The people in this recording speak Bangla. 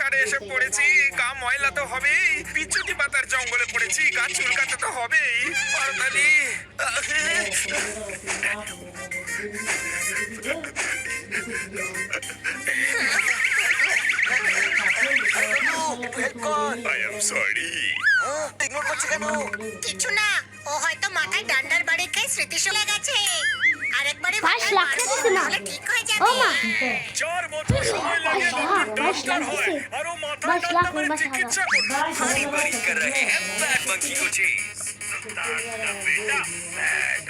ধারে এসে পড়েছি, গা ময়লা তো হবেই, পিচুটি পাতার জঙ্গলে পড়েছি, গা চুলকাতে তো হবেই। করতালি। I am sorry. ইগনোর করছে কেন? কিছু না, ও হয়তো মাথায় ডান্ডার বাড়ি খেয়ে স্মৃতি চলে গেছে। আরেকবারে পাঁচ মাথায় লাখ মারবো, টাকা দিছে না? তাহলে ঠিক হয়ে ও যাবে। মা 4 বছর সময় লাগে বাহ, নতুন 22 ডাক্তার লাখ হয়, দিছে। আর ও মাথায় 22 লাখ ডাক্তারের মাশাআল্লাহ। চিকিৎসা করবে। বাড়ি বাড়ি কর রহে হ্যাঁ, ব্যাড মাঙ্কি को चेज। बेटा बैड